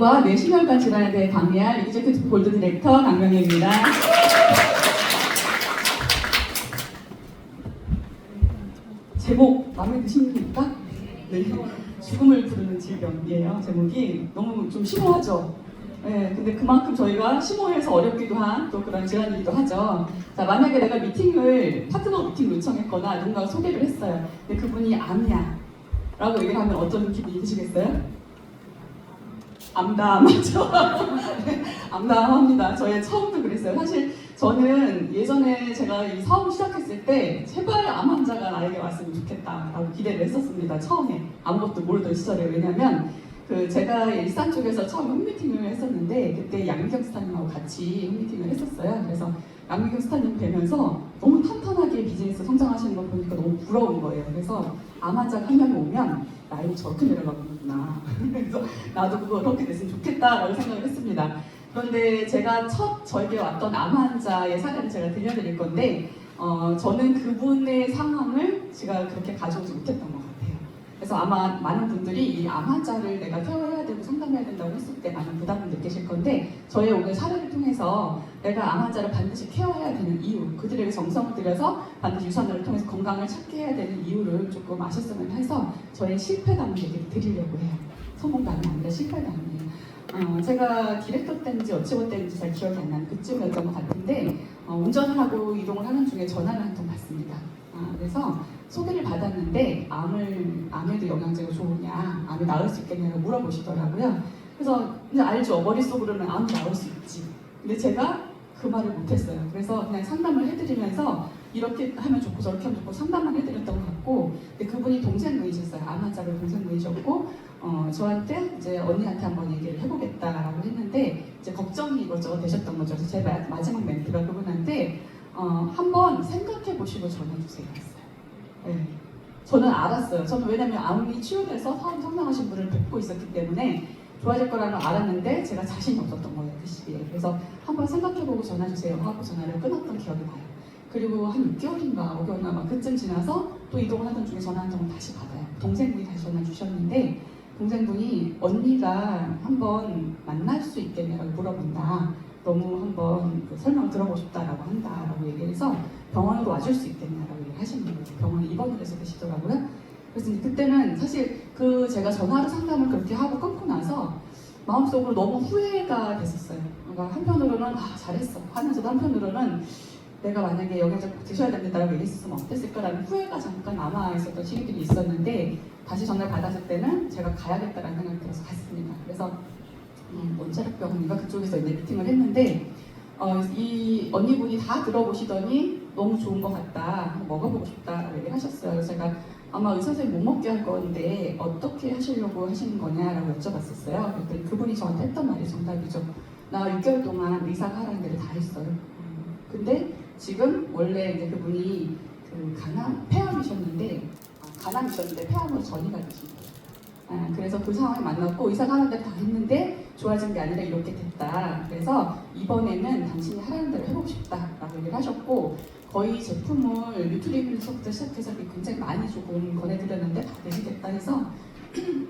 과 뇌심혈관 질환에 대해 강의할 이제큐티브 골드 디렉터 강명희입니다. 제목 마음에 드십니까? 네. 죽음을 부르는 질병이에요. 제목이 너무 좀 심오하죠. 네, 근데 그만큼 저희가 심오해서 어렵기도 한 또 그런 질환이기도 하죠. 자, 만약에 내가 파트너 미팅을 요청했거나 누군가 소개를 했어요. 근데 그분이 암이야 라고 얘기를 하면 어떤 기분이 드시겠어요? 암담하죠. 암담합니다. 저의 처음도 그랬어요. 사실 저는 예전에 제가 이 사업을 시작했을 때 제발 암 환자가 나에게 왔으면 좋겠다라고 기대를 했었습니다. 처음에 아무것도 모르던 시절에. 왜냐면 제가 일산 쪽에서 처음 홈미팅을 했었는데 그때 양미경 스타님하고 같이 홈미팅을 했었어요. 그래서 양미경 스타님 뵈면서 너무 탄탄하게 비즈니스 성장하시는 걸 보니까 너무 부러운 거예요. 그래서 암 환자가 한 명이 오면 나이 저렇게 내려가는구나. 그래서 나도 그렇게 됐으면 좋겠다라고 생각을 했습니다. 그런데 제가 저에게 왔던 암 환자의 사례를 제가 들려드릴 건데 저는 그분의 상황을 제가 그렇게 가져오지 못했던 것 같아요. 그래서 아마 많은 분들이 이 암 환자를 내가 케어해야 되고 상담해야 된다고 했을 때 많은 부담을 느끼실 건데 저의 오늘 사례를 통해서 내가 암 환자를 반드시 케어해야 되는 이유, 그들에게 정성을 들여서 반드시 유산을 통해서 건강을 찾게 해야 되는 이유를 조금 아셨으면 해서 저의 실패담을 얘기를 드리려고 해요. 성공담이 아니라 실패담이에요. 제가 디렉터 때인지 어치버 때인지 잘 기억이 안 나는 그쯤이었던 것 같은데 운전을 하고 이동을 하는 중에 전화를 한 통 받습니다. 그래서 소개를 받았는데 암에도 영양제가 좋으냐, 암이 나을 수 있겠냐고 물어보시더라고요. 그래서 이제 알죠. 머릿속으로는 암이 나을 수 있지. 근데 제가 그 말을 못했어요. 그래서 그냥 상담을 해드리면서 이렇게 하면 좋고 저렇게 하면 좋고 상담만 해드렸던 것 같고, 근데 그분이 동생분이셨어요. 암 환자로 동생분이셨고 저한테 이제 언니한테 한번 얘기를 해보겠다라고 했는데 이제 걱정이 이것저것 되셨던 거죠. 그래서 제 마지막 멘트가 그분한테 한번 생각해 보시고 전화 주세요 했어요. 네. 저는 알았어요. 저는 왜냐면 암이 치유돼서 성장하신 분을 뵙고 있었기 때문에 좋아질 거라는 걸 알았는데 제가 자신이 없었던 거예요, 그 시기에. 그래서 한번 생각해보고 전화 주세요 하고 전화를 끊었던 기억이 나요. 그리고 한 6개월인가 5개월인가 막 그쯤 지나서 또 이동을 하던 중에 전화 한 통을 다시 받아요. 동생분이 다시 전화 주셨는데 동생분이 언니가 한번 만날 수 있겠냐고 물어본다. 너무 한번 설명 들어보고 싶다라고 한다라고 얘기해서 병원으로 와줄 수 있겠냐라고 얘기하시는 거예요. 병원에 입원을 해서 계시더라고요. 그래서 그때는 사실 제가 전화로 상담을 그렇게 하고 끊고 나서 마음속으로 너무 후회가 됐었어요. 그러니까 한편으로는 잘했어 하면서도 한편으로는 내가 만약에 영양제 꼭 드셔야 됩니다라고 얘기했으면 어땠을까라는 후회가 잠깐 남아있었던 시기들이 있었는데 다시 전화를 받았을 때는 제가 가야겠다라는 생각이 들어서 갔습니다. 그래서 원자력병원인가 그쪽에서 이제 미팅을 했는데 이 언니분이 다 들어보시더니 너무 좋은 것 같다, 먹어보고 싶다라고 얘기를 하셨어요. 그래서 제가 아마 의사 선생님 못 먹게 할 건데 어떻게 하시려고 하시는 거냐라고 여쭤봤었어요. 그랬더니 그분이 저한테 했던 말이 정답이죠. 나 6개월 동안 의사가 하라는 데를 다 했어요. 근데 지금 원래 이제 그분이 폐암이셨는데 폐암으로 전이가 되신 거예요. 그래서 그 상황에 만났고 의사가 하는 대로 다 했는데 좋아진 게 아니라 이렇게 됐다. 그래서 이번에는 당신이 하라는 대로 해보고 싶다라고 얘기를 하셨고 거의 제품을 뉴트리밀서부터 시작해서 굉장히 많이 조금 권해드렸는데 다 되시겠다 해서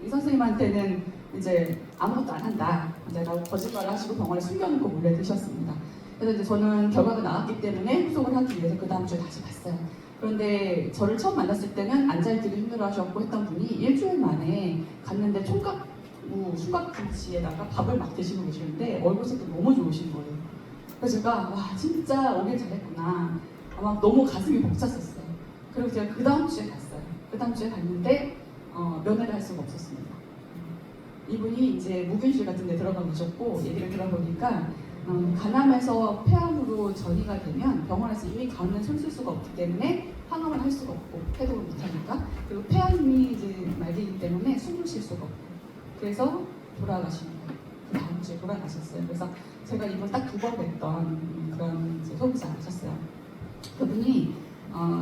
이 선생님한테는 이제 아무것도 안 한다. 라고 거짓말을 하시고 병원에 숨겨놓고 몰래 드셨습니다. 그래서 이제 저는 결과가 나왔기 때문에 후속을 하기 위해서 그 다음 주에 다시 봤어요. 그런데 저를 처음 만났을 때는 앉아있기도 힘들어하셨고 했던 분이 일주일 만에 갔는데 총각김치에다가 밥을 막 드시고 계시는데 얼굴색도 너무 좋으신 거예요. 그래서 제가 와 진짜 오길 잘했구나. 아마 너무 가슴이 벅찼었어요. 그리고 제가 그 다음 주에 갔어요. 그 다음 주에 갔는데 면회를 할 수가 없었습니다. 이분이 이제 무균실 같은 데 들어가 계셨고 얘기를 들어보니까 간암에서 폐암으로 전이가 되면 병원에서 이미 간을 손쓸 수가 없기 때문에 항암을 할 수가 없고 해독을 못하니까, 그리고 폐암이 이제 말기이기 때문에 숨을 쉴 수가 없고 그래서 돌아가신 거예요. 그 다음 주에 돌아가셨어요. 그래서 제가 이분 딱 2번 뵀던 그런 소비자셨어요. 그분이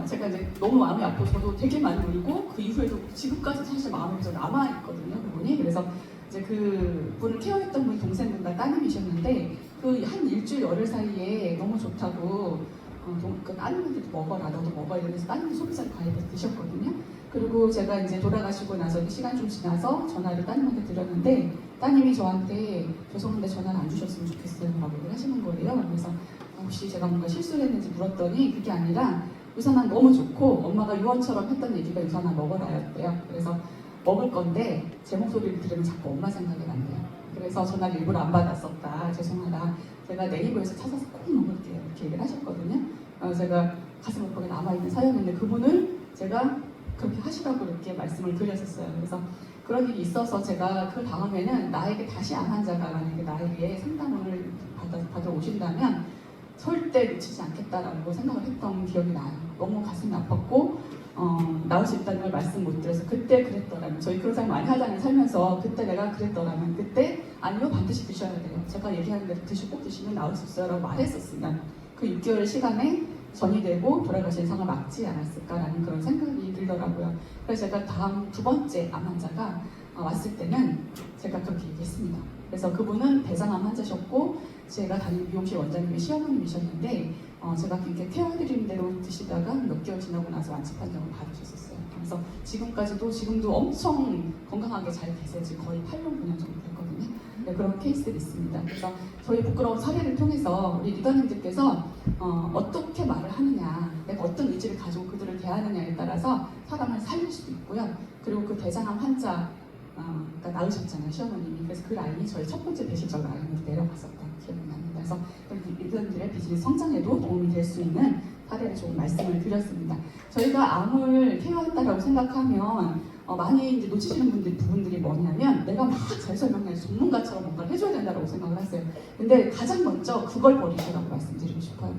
제가 이제 너무 마음이 아프고 저도 되게 많이 울고 그 이후에도 지금까지 사실 마음이 좀 남아있거든요, 그분이. 그래서 이제 그 분을 케어했던 분이 동생분과 따님이셨는데 그 한 일주일 열흘 사이에 너무 좋다고 그 따님한테도 먹어라, 너도 먹어야 되면서 따님이 소비자 과일을 드셨거든요. 그리고 제가 이제 돌아가시고 나서 시간 좀 지나서 전화를 따님한테 드렸는데 따님이 저한테 죄송한데 전화를 안 주셨으면 좋겠어요 라고 얘기를 하시는 거예요. 그래서 혹시 제가 뭔가 실수를 했는지 물었더니 그게 아니라 유산한 너무 좋고 엄마가 유언처럼 했던 얘기가 유산한 먹어라였대요. 그래서 먹을 건데 제 목소리를 들으면 자꾸 엄마 생각이 난대요. 그래서 전화를 일부러 안 받았었다. 죄송하다. 제가 네이버에서 찾아서 꼭 먹을게요. 이렇게 얘기를 하셨거든요. 제가 가슴 거기에 남아있는 사연인데 그분을 제가 그렇게 하시라고 이렇게 말씀을 드렸었어요. 그래서 그런 일이 있어서 제가 그 다음에는 나에게 다시 암 환자가 만약에 나에게 상담을 받아 오신다면 절대 놓치지 않겠다라고 생각을 했던 기억이 나요. 너무 가슴이 아팠고 나올 수 있다는 걸 말씀 못 드려서 그때 그랬더라면 저희 그런 생각 많이 하잖아요. 살면서 그때 내가 그랬더라면 그때 아니요 반드시 드셔야 돼요. 제가 얘기하는 대로 꼭 드시면 나올 수 있어요 라고 말했었으면 그 6개월 시간에 전이 되고 돌아가신 상을 막지 않았을까라는 그런 생각이 들더라고요. 그래서 제가 다음 두 번째 암 환자가 왔을 때는 제가 그렇게 얘기했습니다. 그래서 그분은 대장암 환자셨고 제가 다니는 미용실 원장님이 시어머님이셨는데 제가 이렇게 케어해드리는 대로 드시다가 몇 개월 지나고 나서 완치 판정을 받으셨었어요. 그래서 지금도 엄청 건강하게 잘 계세요. 지금 거의 8년 9년 정도 됐거든요. 네, 그런 케이스들이 있습니다. 그래서 저희 부끄러운 사례를 통해서 우리 리더님들께서 어떻게 말을 하느냐, 내가 어떤 의지를 가지고 그들을 대하느냐에 따라서 사람을 살릴 수도 있고요. 그리고 그 대장암 환자 낳으셨잖아요, 시어머님이. 그래서 그 라인이 저희 첫 번째 배시적 라인으로 내려갔었던 기억이 납니다. 그래서 리더님들의 비즈니스 성장에도 도움이 될 수 있는 사례를 조금 말씀을 드렸습니다. 저희가 암을 케어한다라고 생각하면 많이 이제 놓치시는 부분들이 뭐냐면 내가 막 잘 설명해서 전문가처럼 뭔가를 해줘야 된다고 생각을 하세요. 근데 가장 먼저 그걸 버리시라고 말씀드리고 싶어요.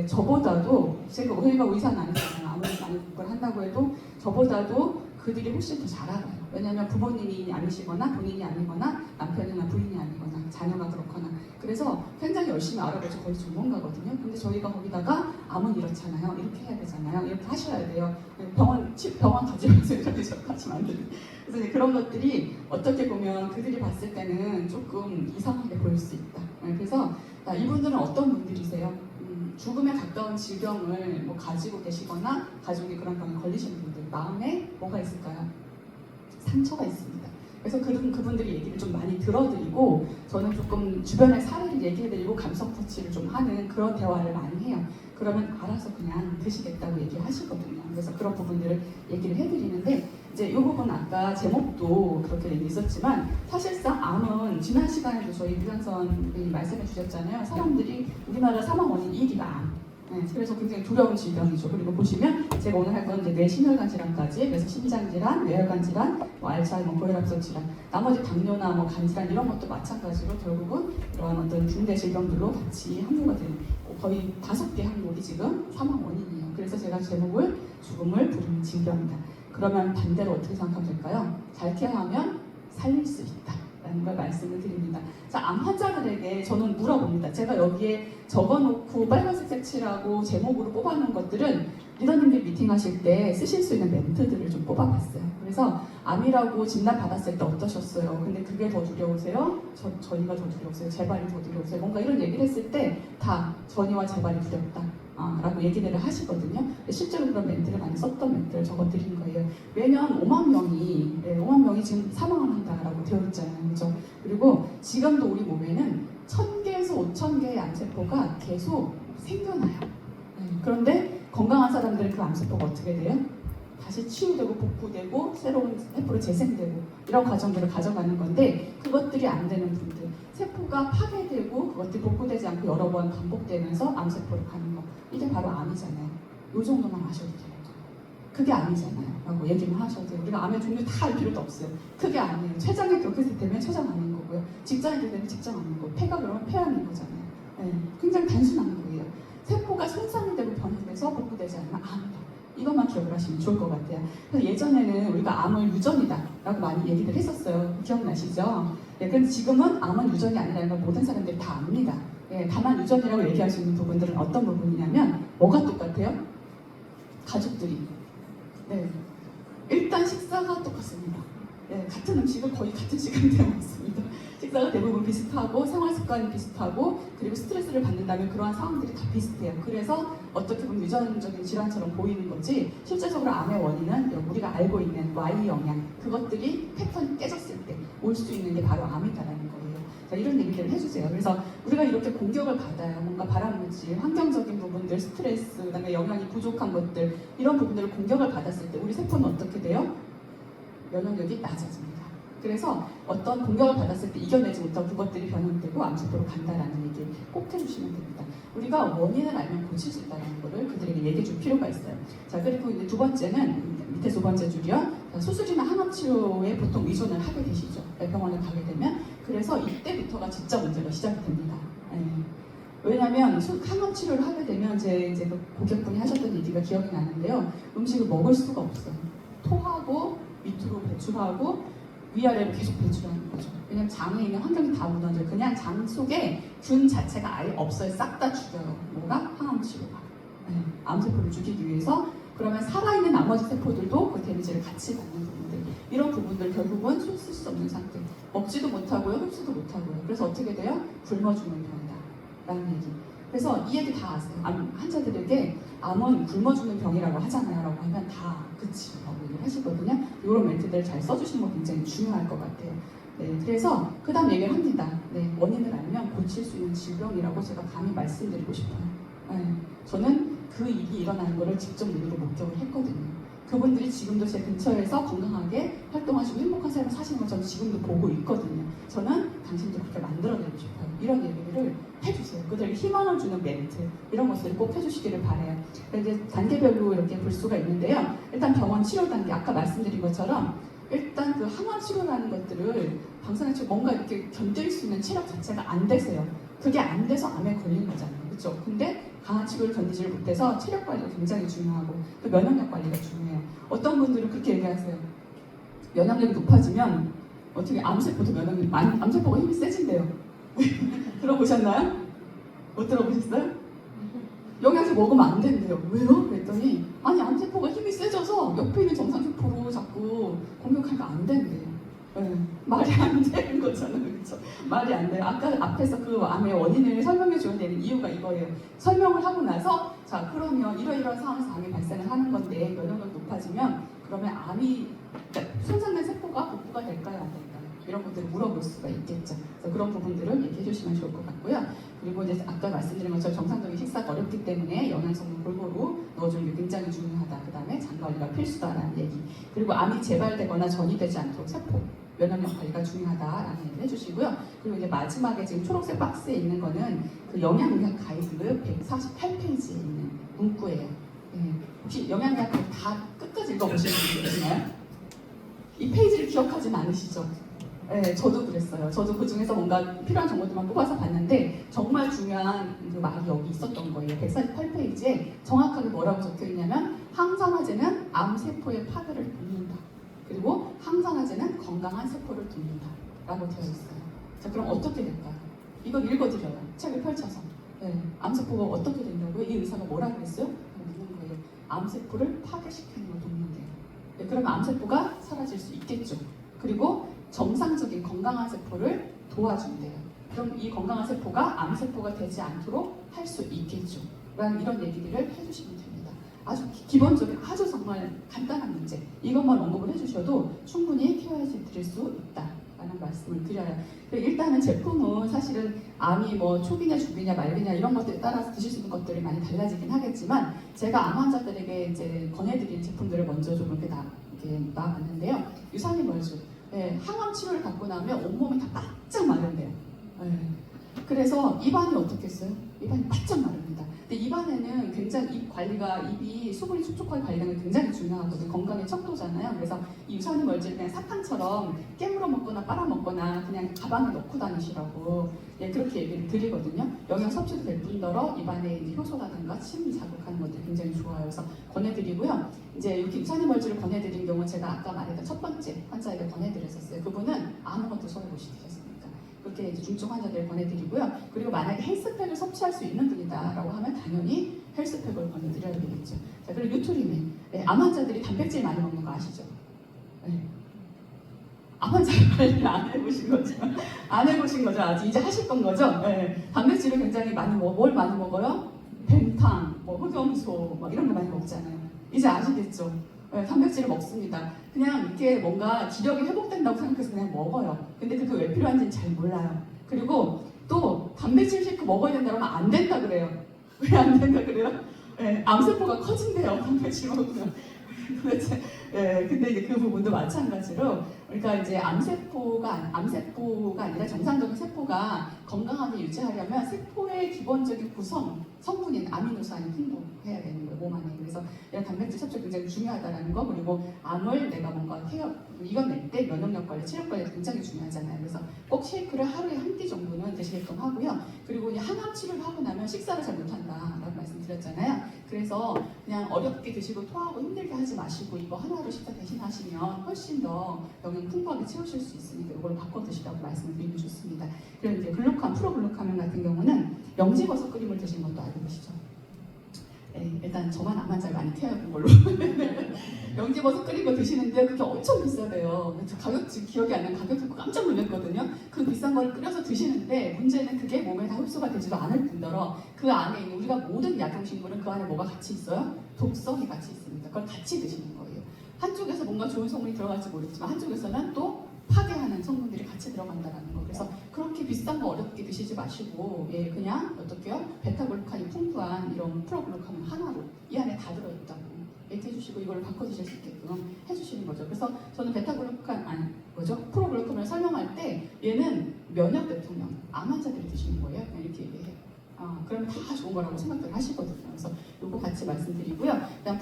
저보다도 저희가 의사는 아니잖아요. 아무리 많이 공부를 한다고 해도 저보다도 그들이 훨씬 더 잘 알아요. 왜냐하면 부모님이 아니시거나 본인이 아니거나 남편이나 부인이 아니거나 자녀가 그렇거나 그래서 굉장히 열심히 알아보죠. 거의 전문가거든요. 근데 저희가 거기다가 암은 이렇잖아요. 이렇게 해야 되잖아요. 이렇게 하셔야 돼요. 병원 가지 마세요. 이렇게 하시면 안 돼요. 그래서 이제 그런 것들이 어떻게 보면 그들이 봤을 때는 조금 이상하게 보일 수 있다. 그래서 이분들은 어떤 분들이세요? 죽음에 가까운 질병을 가지고 계시거나 가족이 그런 병에 걸리시는 분들 마음에 뭐가 있을까요? 상처가 있습니다. 그래서 그분들이 얘기를 좀 많이 들어드리고 저는 조금 주변의 사례를 얘기해드리고 감성 터치를 좀 하는 그런 대화를 많이 해요. 그러면 알아서 그냥 드시겠다고 얘기하시거든요. 그래서 그런 부분들을 얘기를 해드리는데 이제 이 부분 아까 제목도 그렇게 있었지만 사실상 암은 지난 시간에도 저희 유현선이 말씀해 주셨잖아요. 사람들이 우리나라 사망 원인 1위가 암. 네, 그래서 굉장히 두려운 질병이죠. 그리고 보시면 제가 오늘 할 건 이제 뇌신혈관 질환까지, 그래서 심장 질환, 뇌혈관 질환, 알츠하이머, 고혈압성 질환, 나머지 당뇨나 간 질환 이런 것도 마찬가지로 결국은 이러한 어떤 중대 질병들로 같이 항목가 되는 거의 5개 항목이 지금 사망 원인이에요. 그래서 제가 제목을 죽음을 부르는 질병이다. 그러면 반대로 어떻게 생각하면 될까요? 잘 케어하면 살릴 수 있다. 라는 걸 말씀을 드립니다. 자, 암 환자들에게 저는 물어봅니다. 제가 여기에 적어놓고 빨간색 색칠하고 제목으로 뽑아놓은 것들은 리더님들 미팅하실 때 쓰실 수 있는 멘트들을 좀 뽑아봤어요. 그래서 암이라고 진단받았을 때 어떠셨어요? 근데 그게 더 두려우세요? 전이가 더 두려우세요? 재발이 더 두려우세요? 뭔가 이런 얘기를 했을 때 다 전이와 재발이 두렵다. 라고 얘기를 하시거든요. 실제로 그런 멘트를 많이 썼던 멘트를 적어드린 거예요. 매년 5만 명이 지금 사망을 한다라고 되어 있잖아요. 그죠? 그리고 지금도 우리 몸에는 1000개에서 5000개의 암세포가 계속 생겨나요. 그런데 건강한 사람들은 그 암세포가 어떻게 돼요? 다시 치유되고 복구되고 새로운 세포로 재생되고 이런 과정들을 가져가는 건데 그것들이 안 되는 분들 세포가 파괴되고 그것들이 복구되지 않고 여러 번 반복되면서 암세포로 가는 거 이게 바로 암이잖아요. 요 정도만 아셔도 돼요. 그게 암이잖아요 라고 얘기만 하셔도 돼요. 우리가 암의 종류 다 알 필요도 없어요. 그게 아니에요. 췌장이 그렇게 되면 췌장 암인 거고요. 직장이 되면 직장 암인 거고 폐가 그러면 폐암인 거잖아요. 굉장히 단순한 거예요. 세포가 손상이 되고 변이돼서 복구되지 않으면 암이다. 이것만 기억을 하시면 좋을 것 같아요. 그래서 예전에는 우리가 암을 유전이다 라고 많이 얘기를 했었어요. 기억나시죠? 근데 지금은 암은 유전이 아니라는 걸 모든 사람들이 다 압니다. 다만 유전이라고 얘기할 수 있는 부분들은 어떤 부분이냐면 뭐가 똑같아요? 가족들이 일단 식사가 똑같습니다. 같은 음식을 거의 같은 시간대에 먹습니다. 식사가 대부분 비슷하고 생활 습관이 비슷하고 그리고 스트레스를 받는다면 그러한 상황들이 다 비슷해요. 그래서 어떻게 보면 유전적인 질환처럼 보이는 거지 실제적으로 암의 원인은 우리가 알고 있는 Y 영양 그것들이 패턴이 깨졌을 때 올 수 있는 게 바로 암이다라는 거예요. 자, 이런 얘기들을 해주세요. 그래서 우리가 이렇게 공격을 받아요. 뭔가 발암물질, 환경적인 부분들, 스트레스, 그다음에 영양이 부족한 것들 이런 부분들을 공격을 받았을 때 우리 세포는 어떻게 돼요? 면역력이 낮아집니다. 그래서 어떤 공격을 받았을 때 이겨내지 못하고 그것들이 변형되고 암세포로 간다라는 얘기 꼭 해주시면 됩니다. 우리가 원인을 알면 고칠 수 있다는 것을 그들에게 얘기해 줄 필요가 있어요. 자, 그리고 이제 두 번째는 밑에 두 번째 줄이요. 수술이나 항암 치료에 보통 의존을 하게 되시죠. 병원에 가게 되면. 그래서 이때부터가 진짜 문제가 시작이 됩니다. 왜냐하면 항암 치료를 하게 되면 이제 그 고객분이 하셨던 얘기가 기억이 나는데요. 음식을 먹을 수가 없어요. 토하고 밑으로 배출하고 위아래로 계속 배출하는 거죠. 왜냐면 장에 있는 환경이 다 무너져요. 그냥 장 속에 균 자체가 아예 없어요. 싹 다 죽여요. 뭐가? 항암 치료가. 암세포를 죽이기 위해서 그러면 살아있는 나머지 세포들도 그 데미지를 같이 받는 부분들. 이런 부분들 결국은 쓸 수 없는 상태. 먹지도 못하고요. 흡수도 못하고요. 그래서 어떻게 돼요? 굶어 죽는 병이다. 라는 얘기. 그래서 이 얘기 다 아세요. 암 환자들에게 암은 굶어 죽는 병이라고 하잖아요. 라고 하면 다 그치 라고 얘기를 하시거든요. 이런 멘트들 잘 써주시는 거 굉장히 중요할 것 같아요. 네, 그래서 그 다음 얘기를 합니다. 네, 원인을 알면 고칠 수 있는 질병이라고 제가 감히 말씀드리고 싶어요. 네, 저는 그 일이 일어나는 거를 직접 눈으로 목격을 했거든요. 그분들이 지금도 제 근처에서 건강하게 활동하시고 행복한 삶을 사시는 걸 저는 지금도 보고 있거든요. 저는 당신도 그렇게 만들어내고 싶어요. 이런 얘기를 해주세요. 그들에게 희망을 주는 멘트 이런 것들을 꼭 해주시기를 바라요. 이제 단계별로 이렇게 볼 수가 있는데요. 일단 병원 치료 단계 아까 말씀드린 것처럼 일단 그 항암 치료라는 것들을 방사능 치료 뭔가 이렇게 견딜 수 있는 체력 자체가 안 되세요. 그게 안 돼서 암에 걸린 거잖아요. 그렇죠? 근데 강한 치료를 견디지를 못해서 체력 관리가 굉장히 중요하고 또 면역력 관리가 중요해요. 어떤 분들은 그렇게 얘기하세요. 면역력이 높아지면 어떻게 암세포도 암세포가 힘이 세진대요. 들어보셨나요? 못 들어보셨어요? 영양제 먹으면 안 된대요. 왜요? 그랬더니 아니 암세포가 힘이 세져서 옆에 있는 정상세포로 자꾸 공격하니까 안 된대요. 네, 말이 안 되는 거잖아요. 그렇죠? 말이 안 돼요. 아까 앞에서 그 암의 원인을 설명해 줘야 되는 이유가 이거예요. 설명을 하고 나서 자 그러면 이러이러한 상황에서 암이 발생을 하는 건데 면역력이 높아지면 그러면 암이 손상된 세포가 복구가 될까요? 안 될까요? 이런 것들을 물어볼 수가 있겠죠. 그래서 그런 부분들을 얘기해 주시면 좋을 것 같고요. 그리고 이제 아까 말씀드린 것처럼 정상적인 식사가 어렵기 때문에 영양성분 골고루 넣어주는 게 굉장히 중요하다. 그 다음에 장 관리가 필수다라는 얘기. 그리고 암이 재발되거나 전이되지 않도록 세포 면역력 관리가 중요하다라는 얘기를 해주시고요. 그리고 이제 마지막에 지금 초록색 박스에 있는 거는 그 영양의학 가이드 148페이지에 있는 문구예요. 네. 혹시 영양의학 가이드 다 끝까지 읽어보시는 분 계시나요? 이 페이지를 기억하진 않으시죠? 네, 저도 그랬어요. 저도 그 중에서 뭔가 필요한 정보들만 뽑아서 봤는데 정말 중요한 그 말이 여기 있었던 거예요. 148페이지에 정확하게 뭐라고 적혀 있냐면 항산화제는 암세포의 파괴를 돕는다. 그리고 항산화제는 건강한 세포를 돕는다. 라고 되어 있어요. 자, 그럼 어떻게 될까요? 이걸 읽어드려요. 책을 펼쳐서. 네, 암세포가 어떻게 된다고요? 이 의사가 뭐라고 그랬어요? 묻는 거예요. 암세포를 파괴시키는 걸 돕는데요. 네, 그러면 암세포가 사라질 수 있겠죠. 그리고 정상적인 건강한 세포를 도와준대요. 그럼 이 건강한 세포가 암세포가 되지 않도록 할 수 있겠죠. 라는 이런 얘기들을 해주시면 됩니다. 아주 기본적인 아주 정말 간단한 문제 이것만 언급을 해주셔도 충분히 케어해 드릴 수 있다라는 말씀을 드려요. 일단은 제품은 사실은 암이 뭐 초기냐 중기냐 말기냐 이런 것들에 따라서 드실 수 있는 것들이 많이 달라지긴 하겠지만 제가 암 환자들에게 이제 권해드린 제품들을 먼저 좀 이렇게 나와봤는데요. 유산균멀주 네, 항암 치료를 받고 나면 온몸이 다 바짝 마른대요. 네. 그래서 입안이 어떻겠어요? 입안이 바짝 마릅니다. 근데 입안에는 굉장히 입 관리가 입이 수분이 촉촉하게 관리하는 게 굉장히 중요하거든요. 건강의 척도잖아요. 그래서 이 유산균 멀지를 그냥 사탕처럼 깨물어 먹거나 빨아 먹거나 그냥 가방에 넣고 다니시라고 예, 그렇게 얘기를 드리거든요. 영양 섭취도 될 뿐더러 입안에 효소라든가 침 자극하는 것들이 굉장히 좋아요. 그래서 권해드리고요. 이제 이렇게 유산균 멀지를 권해드린 경우는 제가 아까 말했던 첫 번째 환자에게 권해드렸었어요. 그분은 아무것도 손에 못 씻으셨습니다. 그렇게 이제 중증 환자들 권해드리고요. 그리고 만약에 헬스팩을 섭취할 수 있는 분이다라고 하면 당연히 헬스팩을 권해드려야 되겠죠. 자, 그리고 뉴트리민. 네, 암 환자들이 단백질 많이 먹는 거 아시죠? 네. 암 환자 관리를 안 해보신 거죠? 안 해보신 거죠? 아직 이제 하실 건 거죠? 네. 단백질을 굉장히 많이 뭘 많이 먹어요? 뱀탕, 뭐 흑염소, 막 이런 거 많이 먹잖아요. 이제 아시겠죠? 단백질을 먹습니다. 그냥 이렇게 뭔가 기력이 회복된다고 생각해서 그냥 먹어요. 근데 그게 왜 필요한지는 잘 몰라요. 그리고 또 단백질 쉐이크 먹어야 된다 그러면 안 된다 그래요. 왜 안 된다 그래요? 암세포가 커진대요. 단백질 먹으면. 도대체, 근데 이제 그 부분도 마찬가지로, 그러니까 이제 암세포가 아니라 정상적인 세포가 건강하게 유지하려면 세포의 기본적인 구성, 성분인 아미노산이 풍부해야 되는 거예요, 몸 안에. 그래서 이런 단백질 섭취가 굉장히 중요하다는 거, 그리고 암을 내가 뭔가 이겨낼 때 면역력 관리, 치료 관리 굉장히 중요하잖아요. 그래서 꼭 쉐이크를 하루에 한 끼 정도는 드시게끔 하고요. 그리고 이제 항암 치료를 하고 나면 식사를 잘 못한다라고 말씀드렸잖아요. 그래서 그냥 어렵게 드시고 토하고 힘들게 하지 마시고 이거 하나로 식사 대신하시면 훨씬 더 영양 풍부하게 채우실 수 있으니까 이걸 바꿔 드시라고 말씀을 드리면 좋습니다. 그리고 이제 글루칸, 프로글루카민 같은 경우는 영지버섯 끓임을 드시는 것도 알고 계시죠? 일단 저만 암 환자를 많이 케어해본 걸로 영지버섯 끓인 거 드시는데 그게 엄청 비싸대요. 가격 기억이 안 나는 가격 듣고 깜짝 놀랐거든요. 그 비싼 걸 끓여서 드시는데 문제는 그게 몸에 다 흡수가 되지도 않을 뿐더러 그 안에 있는 우리가 모든 약용식물은 그 안에 뭐가 같이 있어요? 독성이 같이 있습니다. 그걸 같이 드시는 거예요. 한쪽에서 뭔가 좋은 성분이 들어갈지 모르겠지만 한쪽에서는 또 파괴하는 성분들이 같이 들어간다는 거. 그래서 그렇게 비싼 거 어렵게 드시지 마시고 그냥 어떻게요? 베타글루칸이 풍부한 이런 프로글루카민 하나로 이 안에 다 들어있다고 얘기해 주시고 이걸 바꿔 드실 수 있게끔 해주시는 거죠. 그래서 저는 프로글루카민을 설명할 때 얘는 면역 대통령, 암 환자들이 드시는 거예요. 그냥 이렇게 얘기해요. 그러면 다 좋은 거라고 생각들 하시거든요. 그래서 이거 같이 말씀드리고요. 그다음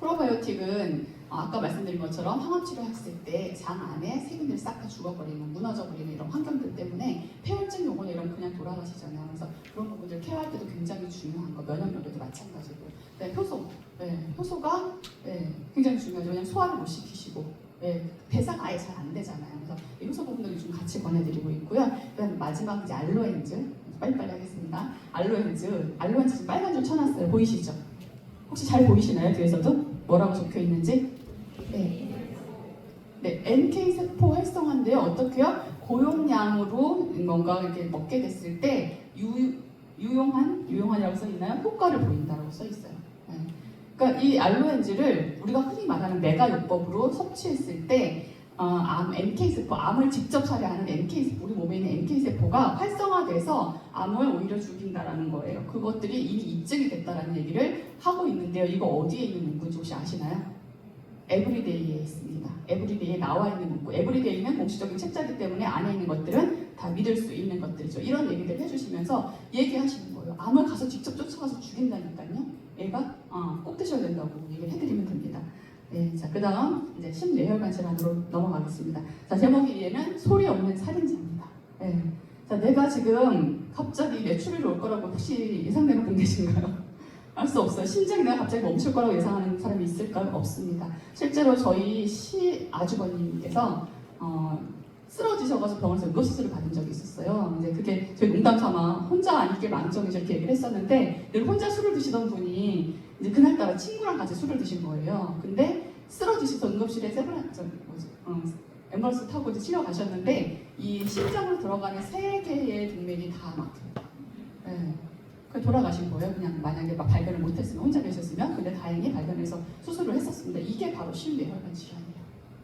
프로바이오틱은 아까 말씀드린 것처럼 항암 치료했을 때 장 안에 세균들이 싹 다 죽어버리는, 무너져버리는 이런 환경들 때문에 폐혈증 요거는 이런 그냥 돌아가시잖아요. 그래서 그런 부분들 케어할 때도 굉장히 중요한 거, 면역력에도 마찬가지고. 효소가 굉장히 중요하죠. 왜냐면 소화를 못 시키시고 배사가 아예 잘 안 되잖아요. 그래서 이 효소 부분들을 좀 같이 권해드리고 있고요. 그다음 마지막 이제 알로엔즈 빨리빨리 하겠습니다. 알로엔즈 지금 빨간 줄 쳐놨어요. 보이시죠? 혹시 잘 보이시나요? 뒤에서도 뭐라고 적혀 있는지? NK 세포 활성화인데요. 어떻게요? 고용량으로 뭔가 이렇게 먹게 됐을 때 유용한이라고 써 있나요? 효과를 보인다라고 써 있어요. 그러니까 이 알로엔즈를 우리가 흔히 말하는 메가요법으로 섭취했을 때 NK세포, 암을 직접 살해하는 NK세포, 우리 몸에 있는 NK세포가 활성화돼서 암을 오히려 죽인다라는 거예요. 그것들이 이미 입증이 됐다라는 얘기를 하고 있는데요. 이거 어디에 있는 문구인지 혹시 아시나요? 에브리데이에 있습니다. 에브리데이에 나와 있는 문구. 에브리데이는 공식적인 책자이기 때문에 안에 있는 것들은 다 믿을 수 있는 것들이죠. 이런 얘기들 해주시면서 얘기하시는 거예요. 암을 가서 직접 쫓아가서 죽인다니까요. 얘가 꼭 드셔야 된다고 얘기를 해드리면 됩니다. 자, 그 다음 이제 심뇌혈관 질환으로 넘어가겠습니다. 자, 제목이 얘는 소리 없는 살인자입니다. 자, 내가 지금 갑자기 뇌출혈이 올 거라고 혹시 예상되는 분 계신가요? 알 수 없어요. 심장이 내가 갑자기 멈출 거라고 예상하는 사람이 있을까요? 없습니다. 실제로 저희 아주버님께서 쓰러지셔가지고 병원에서 응급수술을 받은 적이 있었어요. 이제 그게 저희 농담 삼아 혼자 아니길 망정이죠 이렇게 얘기를 했었는데 늘 혼자 술을 드시던 분이 이제 그날따라 친구랑 같이 술을 드신 거예요. 근데 쓰러지셔서 응급실에 앰뷸런스 타고 이제 치료 가셨는데 이 심장으로 들어가는 3개의 동맥이 다 막혀요. 돌아가신 거예요. 그냥 만약에 막 발견을 못했으면 혼자 계셨으면. 근데 다행히 발견해서 수술을 했었습니다. 이게 바로 심뇌혈관 질환이에요.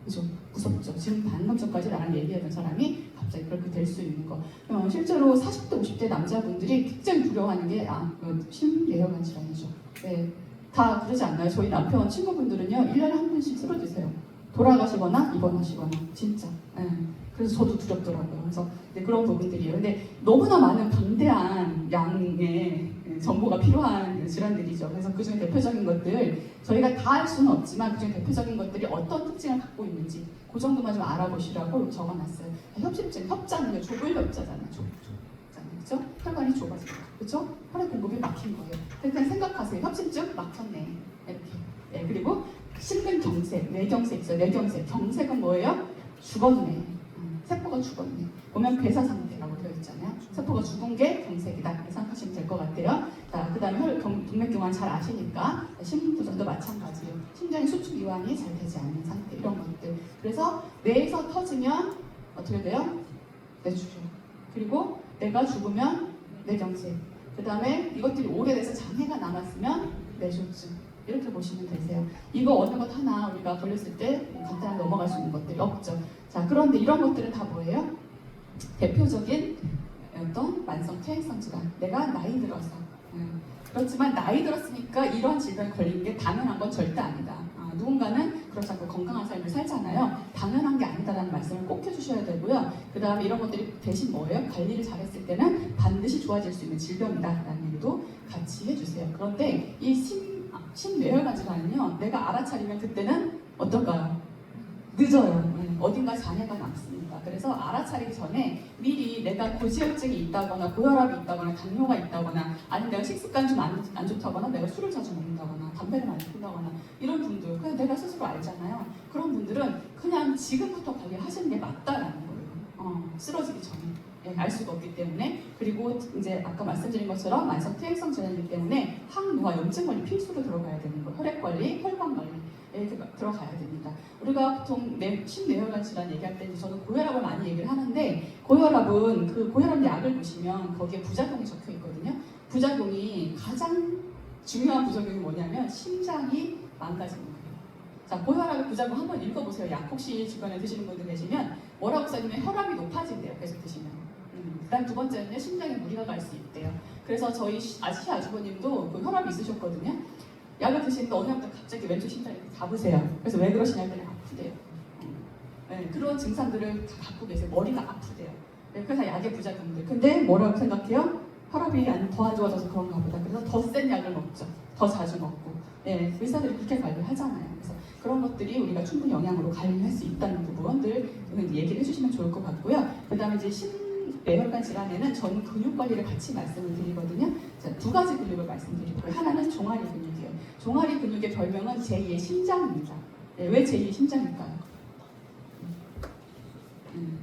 그죠? 무섭죠. 지금 방금 전까지 나랑 얘기하던 사람이 갑자기 그렇게 될 수 있는 거. 실제로 40대, 50대 남자분들이 굉장히 두려워하는 게 심뇌혈관 질환이죠. 다 그러지 않나요? 저희 남편 친구분들은요 1년에 한 번씩 쓰러지세요. 돌아가시거나 입원하시거나 진짜. 그래서 저도 두렵더라고요. 그래서 그런 부분들이에요. 근데 너무나 많은 방대한 양의 정보가 필요한 질환들이죠. 그래서 그중에 대표적인 것들 저희가 다 할 수는 없지만 그중에 대표적인 것들이 어떤 특징을 갖고 있는지 그 정도만 좀 알아보시라고 적어놨어요. 협심증, 협자는 좁을 협자잖아요. 그렇죠? 혈관이 좁아서 그렇죠? 혈액 공급이 막힌 거예요. 그냥 생각하세요. 협심증 막혔네. 이렇게. 그리고 심근경색, 뇌경색 있어요. 뇌경색. 경색은 뭐예요? 죽었네. 세포가 죽었네. 보면 괴사 상태라고 되어 있잖아요. 세포가 죽은 게 경색이다. 이렇게 생각하시면 될 것 같아요. 자, 그 다음에 동맥경화 잘 아시니까 심부전도 마찬가지예요. 심장의 수축 이완이 잘 되지 않는 상태 이런 것들. 그래서 뇌에서 터지면 어떻게 돼요? 뇌출혈. 그리고 내가 죽으면 뇌경색. 그 다음에 이것들이 오래돼서 장애가 남았으면 뇌졸중. 이렇게 보시면 되세요. 이거 어느 것 하나 우리가 걸렸을 때 간단하게 넘어갈 수 있는 것들이 없죠. 자, 그런데 이런 것들은 다 뭐예요? 대표적인 어떤 만성 퇴행성 질환. 내가 나이 들어서. 그렇지만 나이 들었으니까 이런 질병에 걸리는 게 당연한 건 절대 아니다. 누군가는 그렇지 않고 건강한 삶을 살잖아요. 당연한 게 아니다라는 말씀을 꼭 해주셔야 되고요. 그 다음에 이런 것들이 대신 뭐예요? 관리를 잘했을 때는 반드시 좋아질 수 있는 질병이다라는 얘기도 같이 해주세요. 그런데 이 심뇌혈관 질환은요, 내가 알아차리면 그때는 어떨까요? 늦어요. 어딘가 장애가 남습니다. 그래서 알아차리기 전에 미리 내가 고지혈증이 있다거나 고혈압이 있다거나 당뇨가 있다거나 아니면 내가 식습관이 좀 안 좋다거나 내가 술을 자주 먹는다거나 담배를 많이 피운다거나 이런 분들 그냥 내가 스스로 알잖아요. 그런 분들은 그냥 지금부터 관리하시는 게 맞다라는 거예요. 쓰러지기 전에. 알 수가 없기 때문에. 그리고 이제 아까 말씀드린 것처럼 만성 퇴행성 질환이기 때문에 항노화 염증 관리 필수로 들어가야 되는 거예요. 혈액 관리, 혈관 관리 이렇게 들어가야 됩니다. 우리가 보통 심뇌혈관 질환 얘기할 때 저는 고혈압을 많이 얘기를 하는데 고혈압은 그 고혈압 약을 보시면 거기에 부작용이 적혀 있거든요. 부작용이 가장 중요한 부작용이 뭐냐면 심장이 망가지는 거예요. 자, 고혈압의 부작용 한번 읽어보세요. 약 혹시 주변에 드시는 분들 계시면 뭐라고 써있냐면 혈압이 높아진대요. 계속 드시면. 그다음 두 번째는요, 심장에 무리가 갈 수 있대요. 그래서 저희 아주버님도 그 혈압이 있으셨거든요. 약을 드시는데 어느 날부터 갑자기 왼쪽 심장이 잡으세요. 그래서 왜 그러시냐 했더니 아프대요. 그런 증상들을 다 갖고 계세요. 머리가 아프대요. 그래서 약의 부작용들. 근데 뭐라고 생각해요? 혈압이 더 안 좋아져서 그런가 보다. 그래서 더 센 약을 먹죠. 더 자주 먹고. 의사들이 그렇게 관리하잖아요. 그래서 그런 것들이 우리가 충분히 영양으로 관리할 수 있다는 부분들 얘기를 해주시면 좋을 것 같고요. 그 다음에 이제 심뇌혈관 질환에는 저는 근육 관리를 같이 말씀을 드리거든요. 자, 두 가지 근육을 말씀드리고요. 하나는 종아리 근육이에요. 종아리 근육의 별명은 제2의 심장입니다. 왜 제2의 심장일까요?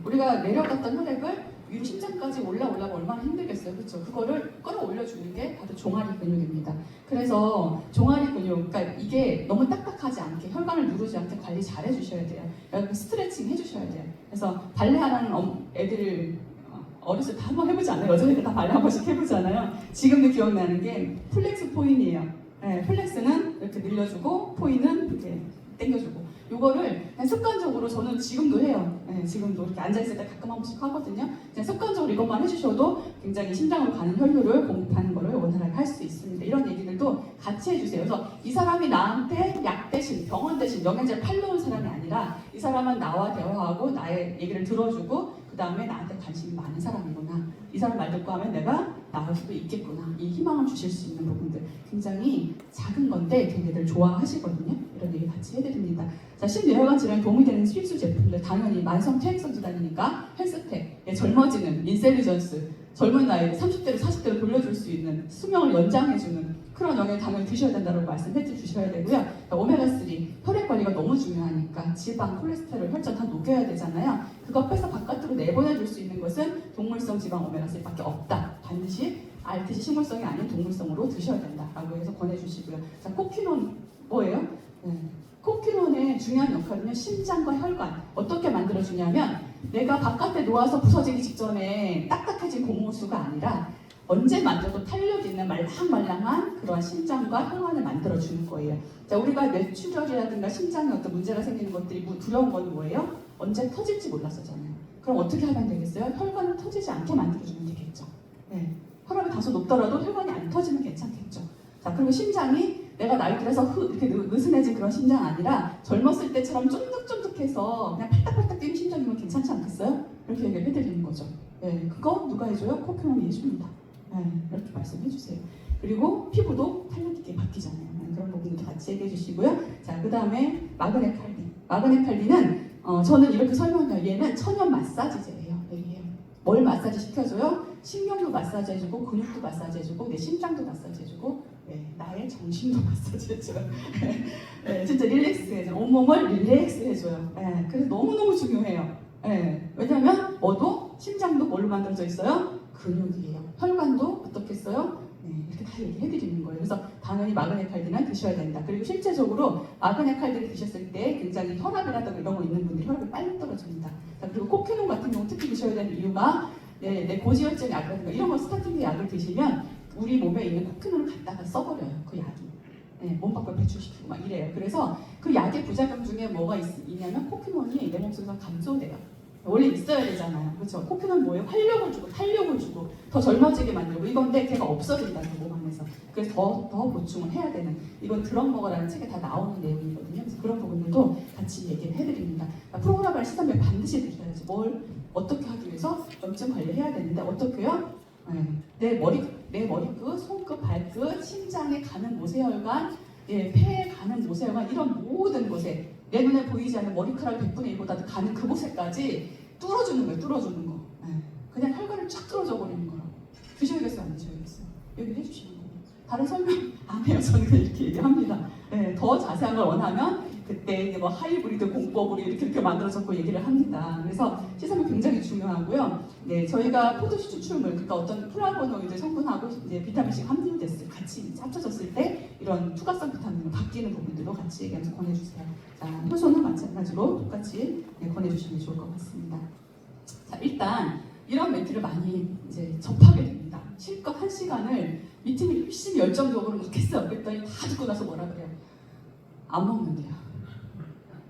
우리가 내려갔던 혈액을 위로 심장까지 올라오려면 얼마나 힘들겠어요. 그렇죠? 그거를 끌어올려주는 게 바로 종아리 근육입니다. 그래서 종아리 근육, 그러니까 이게 너무 딱딱하지 않게 혈관을 누르지 않게 관리 잘 해주셔야 돼요. 그러니까 스트레칭 해주셔야 돼요. 그래서 발레하는 애들 어렸을 때 한번 해보지 않아요? 여자애들 다 발레 한 번씩 해보잖아요. 지금도 기억나는 게 플렉스 포인이에요. 플렉스는 이렇게 늘려주고 포인은 이렇게 당겨주고. 요거를 그냥 습관적으로 저는 지금도 해요. 지금도 이렇게 앉아있을 때 가끔 한 번씩 하거든요. 그냥 습관적으로 이것만 해주셔도 굉장히 심장으로 가는 혈류를 공급하는 거를 원활하게 할 수 있습니다. 이런 얘기들도 같이 해주세요. 그래서 이 사람이 나한테 약 대신, 병원 대신 영양제를 팔러온 사람이 아니라 이 사람은 나와 대화하고 나의 얘기를 들어주고 그 다음에 나한테 관심이 많은 사람이구나. 이 사람 말 듣고 하면 내가 나을 수도 있겠구나. 이 희망을 주실 수 있는 부분들 굉장히 작은 건데 걔네들 좋아하시거든요. 이런 얘기 같이 해드립니다. 자, 심뇌혈관 질환에 도움이 되는 필수 제품들 당연히 만성 퇴행성 질환이니까 헬스텍, 젊어지는 인셀리전스, 젊은 나이 30대로 40대로 돌려줄 수 있는 수명을 연장해주는 그런 영양 당연히 드셔야 된다고 말씀해 주셔야 되고요. 오메가3 혈액 관리가 너무 중요하니까 지방, 콜레스테롤, 혈전 다 녹여야 되잖아요. 그거 빼서 바깥으로 내보내줄 수 있는 것은 동물성 지방 오메가3밖에 없다. 반드시 RTC 식물성이 아닌 동물성으로 드셔야 된다라고 해서 권해주시고요. 자, 코퀴논 뭐예요? 코퀴논의 중요한 역할은요, 심장과 혈관 어떻게 만들어주냐면 내가 바깥에 놓아서 부서지기 직전에 딱딱해진 고무수가 아니라 언제 만져도 탄력 있는 말랑말랑한 그러한 심장과 혈관을 만들어주는 거예요. 자, 우리가 뇌출혈이라든가 심장에 어떤 문제가 생기는 것들이 두려운 건 뭐예요? 언제 터질지 몰랐었잖아요. 그럼 어떻게 하면 되겠어요? 혈관을 터지지 않게 만들어주면 되겠죠. 혈압이 다소 높더라도 혈관이 안 터지면 괜찮겠죠. 자, 그리고 심장이 내가 나이 들어서 이렇게 느슨해진 그런 심장 아니라 젊었을 때처럼 쫀득쫀득해서 그냥 팔딱팔딱 뛰는 심장이면 괜찮지 않겠어요? 이렇게 얘기를 해드리는 거죠. 그거 누가 해줘요? 코피논이 해줍니다. 이렇게 말씀해주세요. 그리고 피부도 탄력 있게 바뀌잖아요. 그런 부분도 같이 얘기해 주시고요. 자, 그 다음에 마그네칼린. 마그네칼린은 저는 이렇게 설명해요. 얘는 천연 마사지제예요. 얘기해요. 뭘 마사지 시켜줘요? 신경도 마사지 해주고 근육도 마사지 해주고 내 심장도 마사지 해주고 나의 정신도 마사지 해줘요. 진짜 릴렉스 해줘요. 온몸을 릴렉스 해줘요. 그래서 너무너무 중요해요. 왜냐면 뭐도 심장도 뭘로 만들어져 있어요? 근육이에요. 혈관도 어떻게 써요? 이렇게 다 얘기해드리는 거예요. 그래서 당연히 마그네칼린은 드셔야 된다. 그리고 실제적으로 마그네칼린을 드셨을 때 굉장히 혈압이라든가 이런 거 있는 분들이 혈압이 빨리 떨어집니다. 자, 그리고 코퀴논 같은 경우 특히 드셔야 되는 이유가 내 고지혈증 약이라든가 이런 거 스타팅 약을 드시면 우리 몸에 있는 코퀴논을 갖다가 써버려요. 그 약이. 몸 밖으로 배출시키고 막 이래요. 그래서 그 약의 부작용 중에 뭐가 있냐면 코피논이 내 몸속에서 감소돼요. 원래 있어야 되잖아요. 그렇죠? 코피논 뭐예요? 활력을 주고 탄력을 주고 더 젊어지게 만들고 이건데 걔가 없어진다는 몸 안에서. 그래서 더 보충을 해야 되는, 이건 드럼 먹어라는 책에 다 나오는 내용이거든요. 그래서 그런 부분들도 같이 얘기를 해드립니다. 그러니까 프로그라말 시스템을 반드시 드셔야지. 뭘 어떻게 하기 위해서 염증 관리해야 되는데 어떻게요? 내 머리끝, 손끝, 발끝, 심장에 가는 모세혈관, 폐에 가는 모세혈관, 이런 모든 곳에 내 눈에 보이지 않는 머리카락 100분의 1보다 가는 그곳에까지 뚫어주는 거예요. 뚫어주는 거. 그냥 혈관을 쫙 뚫어줘 버리는 거라고. 드셔야겠어요? 안 드셔야겠어요? 여기 해주시는 거예요. 다른 설명 안 해요. 저는 그냥 이렇게 얘기합니다. 더 자세한 걸 원하면 그때 이제 뭐 하이브리드 공법으로 이렇게 만들어졌고 얘기를 합니다. 그래서 시스템이 굉장히 중요하고요. 저희가 포도주 추출물, 그러니까 어떤 플라보노이드 성분하고 이제 비타민C 함유됐을 같이 합쳐졌을 때 이런 투과성 비타민으로 바뀌는 부분들도 같이 얘기하면서 권해주세요. 자, 효소는 마찬가지로 똑같이 권해주시면 좋을 것 같습니다. 자, 일단 이런 멘트를 많이 이제 접하게 됩니다. 실컷 1시간을 미팅을 열심히 열정적으로 막 했어요. 그랬더니 다 듣고 나서 뭐라 그래요? 안 먹는데요.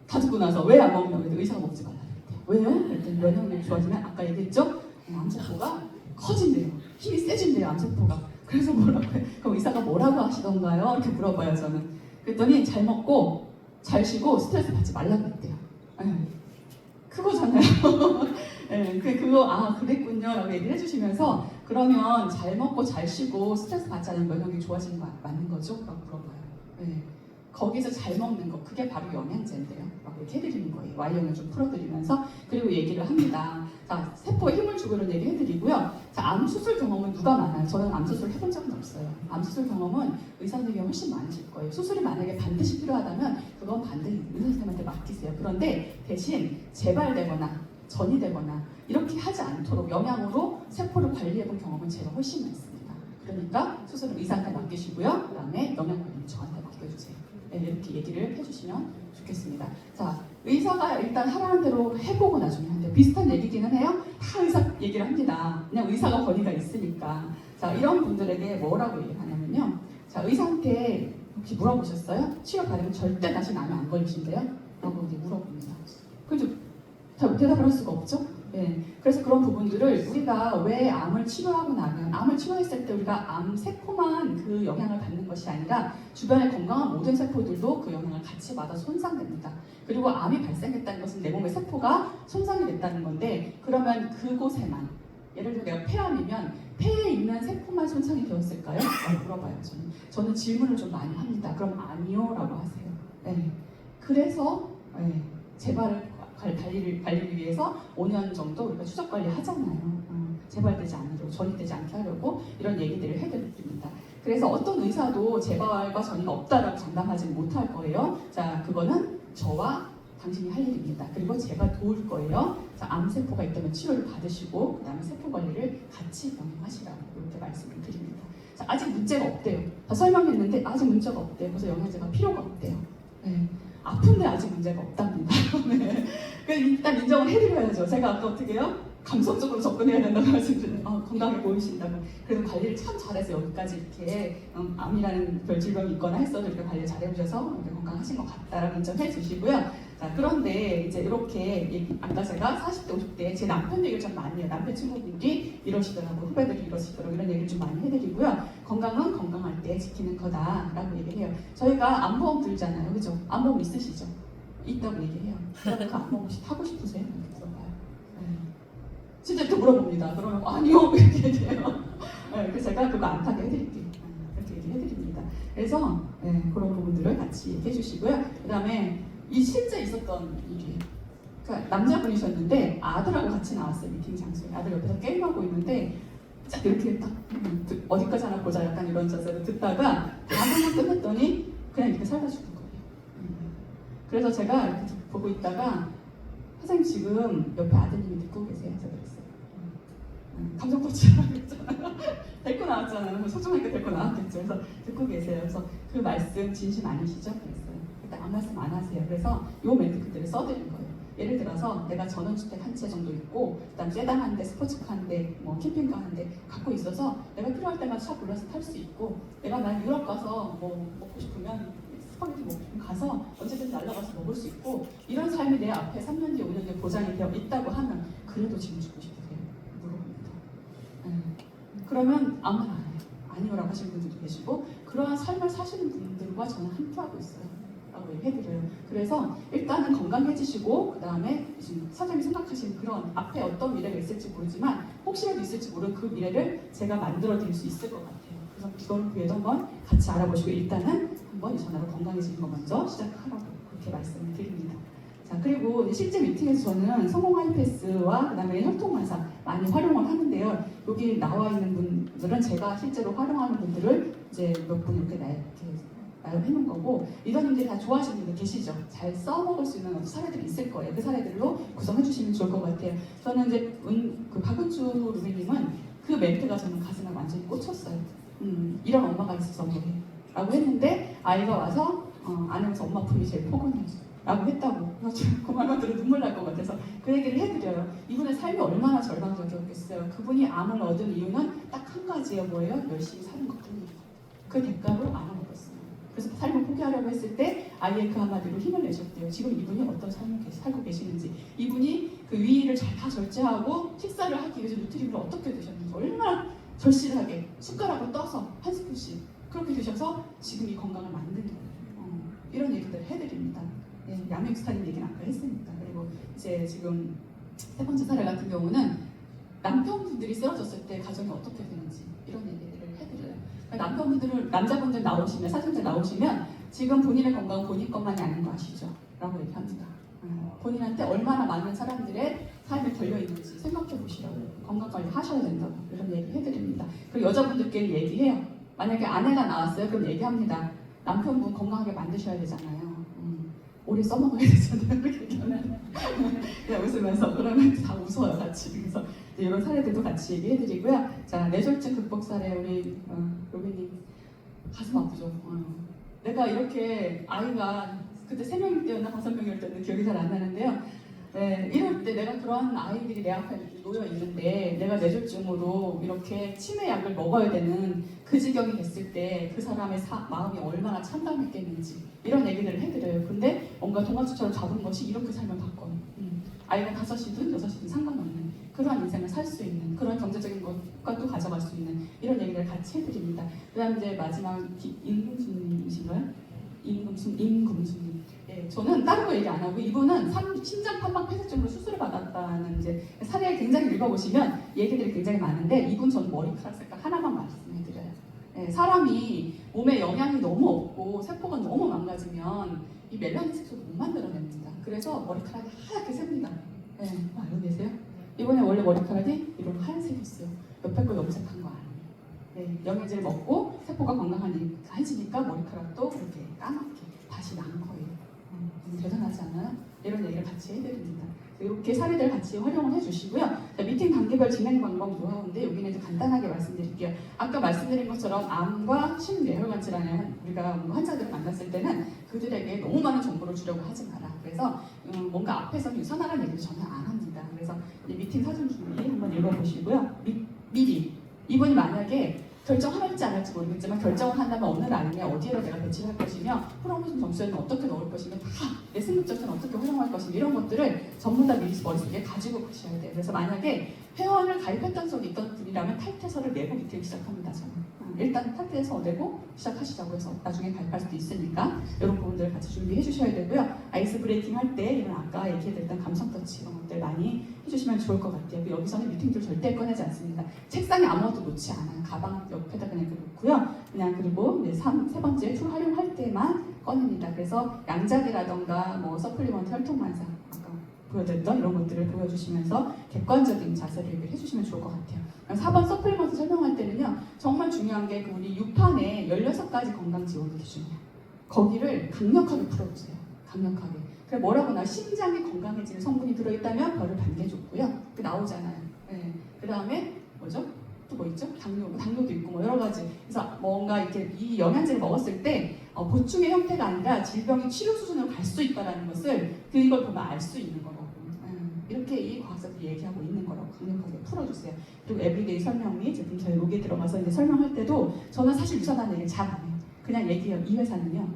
다 듣고 나서 왜 안 먹냐고 했더니 의사가 먹지 말라 그랬대요. 왜요? 그랬더니 면역력이 좋아지면 아까 얘기했죠? 암세포가 커진대요. 힘이 세진대요, 암세포가. 그래서 뭐라고 해요? 그럼 의사가 뭐라고 하시던가요? 이렇게 물어봐요, 저는. 그랬더니 잘 먹고 잘 쉬고 스트레스 받지 말라 그랬대요. 그거잖아요. 그거 그랬군요 라고 얘기를 해주시면서, 그러면 잘 먹고 잘 쉬고 스트레스 받지 않으면 면역력이 좋아지는 거 맞는 거죠? 라고 물어봐요. 거기서 잘 먹는 거, 그게 바로 영양제인데요 라고 이렇게 해드리는 거예요. Y형을 좀 풀어드리면서. 그리고 얘기를 합니다. 자, 세포에 힘을 주고 이런 얘기 해드리고요. 자, 암 수술 경험은 누가 많아요? 저는 암 수술 해본 적은 없어요. 암 수술 경험은 의사들이 훨씬 많으실 거예요. 수술이 만약에 반드시 필요하다면 그건 반드시 의사 선생님한테 맡기세요. 그런데 대신 재발되거나 전이 되거나 이렇게 하지 않도록 영양으로 세포를 관리해본 경험은 제가 훨씬 많습니다. 그러니까 수술은 의사한테 맡기시고요. 그 다음에 영양 관리는 저한테 맡겨주세요. 이렇게 얘기를 해주시면 좋겠습니다. 자, 의사가 일단 하라는 대로 해보고 나중에 한대요. 비슷한 얘기기는 해요. 다 의사 얘기를 합니다. 그냥 의사가 권위가 있으니까. 자, 이런 분들에게 뭐라고 얘기를 하냐면요. 자, 의사한테 혹시 물어보셨어요? 치료 받으면 절대 다시 암에 안 걸리신대요? 라고 이제 물어봅니다. 그래도 대답을 할 수가 없죠? 그래서 그런 부분들을 우리가 왜 암을 치료하고 나면, 암을 치료했을 때 우리가 암 세포만 그 영향을 받는 것이 아니라 주변의 건강한 모든 세포들도 그 영향을 같이 받아 손상됩니다. 그리고 암이 발생했다는 것은 내 몸의 세포가 손상이 됐다는 건데, 그러면 그곳에만, 예를 들어 내가 폐암이면 폐에 있는 세포만 손상이 되었을까요? 물어봐요. 저는 질문을 좀 많이 합니다. 그럼 아니요 라고 하세요. 그래서 재발을 관리를 위해서 5년 정도 우리가 추적 관리 하잖아요. 재발되지 않도록, 전이되지 않게 하려고 이런 얘기들을 해드립니다. 그래서 어떤 의사도 재발과 전이가 없다라고 장담하지 못할 거예요. 자, 그거는 저와 당신이 할 일입니다. 그리고 제가 도울 거예요. 자, 암세포가 있다면 치료를 받으시고 그 다음에 세포 관리를 같이 병행하시라고 이렇게 말씀을 드립니다. 자, 아직 문제가 없대요. 다 설명했는데 아직 문제가 없대요. 그래서 영양제가 필요가 없대요. 아픈데 아직 문제가 없답니다. 일단 인정을 해드려야죠. 제가 아까 어떻게 해요? 감성적으로 접근해야 된다고 말씀드렸는데 건강해 보이신다고. 그래도 관리를 참 잘해서 여기까지 이렇게 암이라는 별 질병이 있거나 했어도 이렇게 관리 잘해주셔서 이렇게 건강하신 것 같다라고 인정해 주시고요. 자, 그런데 이제 이렇게 아까 제가 40대, 50대 제 남편 얘기를 좀 많이 해요. 남편 친구분들이 이러시더라고, 후배들이 이러시더라고, 이런 얘기를 좀 많이 해드리고요. 건강은 건강할 때 지키는 거다라고 얘기를 해요. 저희가 암보험 들잖아요, 그죠? 암보험 있으시죠? 있다고 얘기해요. 그 암보험 혹시 타고 싶으세요? 이렇게 물어봐요. 진짜 이렇게 물어봅니다. 그러면 아니요 이렇게 얘기해요. 그래서 제가 그거 안 타게 해드릴게요. 그렇게 얘기해드립니다. 그래서 그런 부분들을 같이 얘기해 주시고요. 그 다음에 이 실제 있었던 일이에요. 그러니까 남자분이셨는데 아들하고 같이 나왔어요. 미팅 장소에. 아들 옆에서 게임하고 있는데 딱 이렇게 딱 어디까지 하나 보자 약간 이런 자세로 듣다가 방송을 끝냈더니 그냥 이렇게 살다 죽은 거예요. 그래서 제가 이렇게 보고 있다가 선생님 지금 옆에 아드님이 듣고 계세요. 제가 그랬어요. 감정 터치라고 했잖아요. 데리고 나왔잖아요. 소중하게 데리고 나왔겠죠. 그래서 듣고 계세요. 그래서 그 말씀 진심 아니시죠? 그랬어요. 그때 아무 말씀 안 하세요. 그래서 요 멘트 그대로 써드린 거예요. 예를 들어서 내가 전원주택 한 채 정도 있고 그다음 세단 한 대, 스포츠카 한 대, 뭐 캠핑카 한 대 갖고 있어서 내가 필요할 때마다 차 불러서 탈 수 있고 내가 만약 유럽 가서 뭐 먹고 싶으면 스파게티 먹고 싶으면 가서 언제든 날아가서 먹을 수 있고 이런 삶이 내 앞에 3년 뒤, 5년 뒤에 보장이 되어 있다고 하면 그래도 지금 죽고 싶으세요? 물어봅니다. 그러면 아무나 안 해요. 아니오라고 하시는 분들도 계시고 그러한 삶을 사시는 분들과 저는 함께하고 있어요. 라고 얘기해드려요. 그래서 일단은 건강해지시고 그 다음에 사장님이 생각하시는 그런 앞에 어떤 미래가 있을지 모르지만 혹시라도 있을지 모르는 그 미래를 제가 만들어 드릴 수 있을 것 같아요. 그래서 그걸 위해서 한번 같이 알아보시고 일단은 한번 이 전화로 건강해지는 거 먼저 시작하라고 그렇게 말씀을 드립니다. 자, 그리고 실제 미팅에서 저는 성공 하이패스와 그다음에 혈통만사 많이 활용을 하는데요. 여기 나와 있는 분들은 제가 실제로 활용하는 분들을 이제 몇 분 이렇게 해놓은 거고 리더님들이 다 좋아하시는 분들 계시죠? 잘 써먹을 수 있는 어떤 사례들이 있을 거예요. 그 사례들로 구성해 주시면 좋을 것 같아요. 저는 이제 그 박은주 루비님은 그 멘트가 저는 가슴에 완전히 꽂혔어요. 이런 엄마가 있어서 그래 라고 했는데 아이가 와서 아내면서 엄마 품이 제일 포근해 라고 했다고. 그 말만 들어 눈물 날 것 같아서 그 얘기를 해드려요. 이분의 삶이 얼마나 절망적이었겠어요. 그분이 암을 얻은 이유는 딱 한 가지예요. 뭐예요? 열심히 사는 것뿐이에요. 그 대가로 암을 얻었어요. 그래서 삶을 포기하려고 했을 때 아이의 그 한마디로 힘을 내셨대요. 지금 이분이 어떤 삶을 살고 계시는지, 이분이 그 위를 다 절제하고 식사를 하기 위해서 누트리를 어떻게 드셨는지, 얼마나 절실하게 숟가락을 떠서 한 스푼씩 그렇게 드셔서 지금 이 건강을 만든 거예요. 이런 얘기들을 해드립니다. 네, 양육스타일 얘기는 아까 했으니까. 그리고 이제 지금 세 번째 사례 같은 경우는 남편분들이 쓰러졌을 때 가정이 어떻게 되는지 이런 얘기들을 해드려요. 그러니까 남편분들은 남자분들 나오시면 사진들 나오시면 지금 본인의 건강은 본인 것만이 아닌 거 아시죠? 라고 얘기합니다. 본인한테 얼마나 많은 사람들의 삶이 걸려있는지 생각해 보시라고 건강관리 하셔야 된다고 이런 얘기 해드립니다. 그리고 여자분들끼리 얘기해요. 만약에 아내가 나왔어요. 그럼 얘기합니다. 남편분 건강하게 만드셔야 되잖아요. 오래 써먹어야 되잖아요. 그렇게 얘기하면 그냥 웃으면서 그러면 다 웃어요 같이. 그래서 이런 사례들도 같이 얘기해드리고요. 자, 뇌졸중 극복 사례 우리 로비님 가슴 아프죠. 내가 이렇게 아이가 그때 3명일 때였나 5명일 때였나 기억이 잘 안 나는데요. 네, 이럴 때 내가 그런 아이들이 내 앞에 놓여 있는데 내가 뇌졸중으로 이렇게 치매 약을 먹어야 되는 그 지경이 됐을 때 그 사람의 마음이 얼마나 참담했겠는지 이런 얘기들을 해드려요. 근데 뭔가 동화책처럼 잡은 것이 이렇게 살면 바꿔요. 아이가 5이든 6이든 상관없는 그러한 인생을 살 수 있는 그런 경제적인 것과 또 가져갈 수 있는 이런 얘기를 같이 해드립니다. 그 다음 이제 마지막 임금수님이신가요? 임금수님. 예, 저는 다른 거 얘기 안 하고 이분은 심장 판막 폐쇄증으로 수술을 받았다는 이제 사례를 굉장히 읽어보시면 얘기들이 굉장히 많은데 이분 저는 머리카락 색깔 하나만 말씀해드려요. 예, 사람이 몸에 영양이 너무 없고 세포가 너무 망가지면 이 멜라닌 색소를 못 만들어냅니다. 그래서 머리카락이 하얗게 셉니다. 예, 알고 계세요? 이번에 원래 머리카락이 이런 하얀색이었어요. 옆에 거 염색한 거 아니에요. 네, 영양제를 먹고 세포가 건강해지니까 머리카락도 그렇게 까맣게 다시 난 거예요. 대단하지 않아요? 이런 얘기를 같이 해드립니다. 이렇게 사례들 같이 활용을 해주시고요. 자, 미팅 단계별 진행 방법 노하우인데 여기는 이제 간단하게 말씀드릴게요. 아까 말씀드린 것처럼 암과 심뇌혈관 질환의 우리가 환자들을 만났을 때는 그들에게 너무 많은 정보를 주려고 하지 마라. 그래서 뭔가 앞에서 유선하라는 얘기를 전혀 안 합니다. 그래서 미팅 사전 준비 한번 읽어보시고요. 미리 이분이 만약에 결정할지 안 할지 모르겠지만 결정을 한다면 어느 라인에 어디에다 내가 배치를 할 것이며 프로모션 점수에는 어떻게 넣을 것이며 다 내 승급전에는 어떻게 활용할 것이며 이런 것들을 전부 다 미리 머릿속에 가지고 가셔야 돼요. 그래서 만약에 회원을 가입했던 적이 있던 분이라면 탈퇴서를 내고 미팅 시작합니다. 저는 일단 탈퇴해서 내고 시작하시자고 해서 나중에 가입할 수도 있으니까 이런 부분들을 같이 준비해 주셔야 되고요. 아이스 브레이킹 할 때 이런 아까 얘기했던 감성 터치 이런 것들 많이 해주시면 좋을 것 같아요. 여기서는 미팅들 절대 꺼내지 않습니다. 책상에 아무것도 놓지 않아요. 가방 옆에다 그냥 놓고요. 그냥 그리고 이제 세 번째 툴 활용할 때만 꺼냅니다. 그래서 양작이라던가 뭐 서플리먼트 혈통만사 아까 보여드렸던 이런 것들을 보여주시면서 객관적인 자세를 얘기를 해주시면 좋을 것 같아요. 4번 서플리먼트 설명할 때는요. 정말 중요한 게 우리 6판에 16가지 건강 지원 기준이에요. 거기를 강력하게 풀어주세요. 강력하게. 그래 뭐라고 나 심장이 건강해지는 성분이 들어있다면 별을 반개 줬고요. 그 나오잖아요. 네. 그 다음에 뭐죠? 또 뭐 있죠? 당뇨도 있고 뭐 여러 가지. 그래서 뭔가 이렇게 이 영양제를 먹었을 때 보충의 형태가 아니라 질병이 치료 수준으로 갈 수 있다는 것을 그걸 보면 알 수 있는 거고. 이렇게 이 과학자들이 얘기하고 있는 거라고 강력하게 풀어주세요. 그리고 에브리데이 설명 및 제품 저희 로그에 들어가서 이제 설명할 때도 저는 사실 유사한 얘기를 잘 안 해요. 그냥 얘기해요. 이 회사는요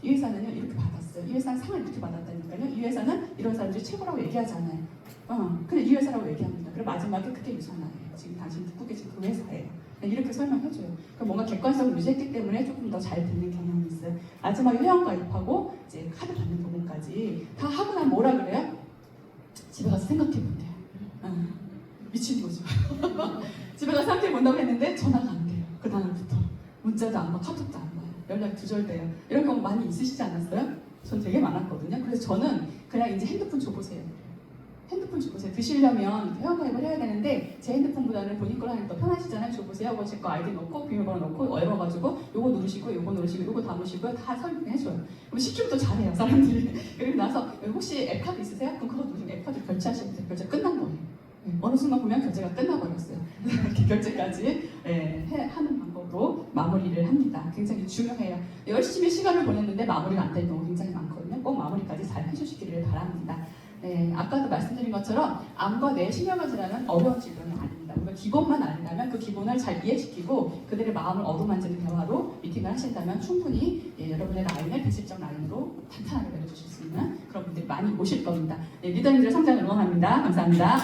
이렇게 받았어요. 이 회사는 상을 이렇게 받았다니까요. 이 회사는 이런 사람들이 최고라고 얘기하지 않아요. 그냥 이 회사라고 얘기합니다. 그리고 마지막에 그게 유사나예요. 지금 당신 듣고 계신 그 회사예요. 이렇게 설명해줘요. 그러니까 뭔가 객관성을 유지했기 때문에 조금 더 잘 듣는 경향이 있어요. 마지막에 회원가입하고 이제 카드 받는 부분까지 다 하고 나면 뭐라 그래요? 집에 가서 생각해본대요. 미친 거죠. 집에 가서 생각해본다고 했는데 전화가 안 돼요. 그 다음부터 문자도 안 와, 카톡도 안 와요. 연락 두절돼요. 이런 경우 많이 있으시지 않았어요? 전 되게 많았거든요. 그래서 저는 그냥 이제 핸드폰 줘보세요. 핸드폰 줘보세요. 드시려면 회원가입을 해야 되는데 제 핸드폰보다는 본인 거로 하면 더 편하시잖아요. 줘보세요 하고 제 거 아이디 넣고 비밀번호 넣고 열어가지고 요거 누르시고 요거 누르시고 요거 담으시고 다 설명해줘요. 그럼 시키면 잘해요 사람들이. 그리고 나서 혹시 앱카드 있으세요? 그럼 그거 누르시면 앱카드 결제하시면 돼요. 결제 끝난 거예요. 어느 순간 보면 결제가 끝나버렸어요. 이렇게 결제까지 하는 방법으로 마무리를 합니다. 굉장히 중요해요. 열심히 시간을 보냈는데 마무리가 안 되는 경우 굉장히 많거든요. 꼭 마무리까지 잘 해주시기를 바랍니다. 아까도 말씀드린 것처럼 암과 뇌 신경을 질환은 어려운 질병이 아닙니다. 우리가 기본만 알다면 그 기본을 잘 이해시키고 그들의 마음을 어루만지는 대화로 미팅을 하신다면 충분히 여러분의 라인을 110점 라인으로 탄탄하게 내려주실 수 있는 그런 분들이 많이 오실 겁니다. 리더님들의 성장을 응원합니다. 감사합니다.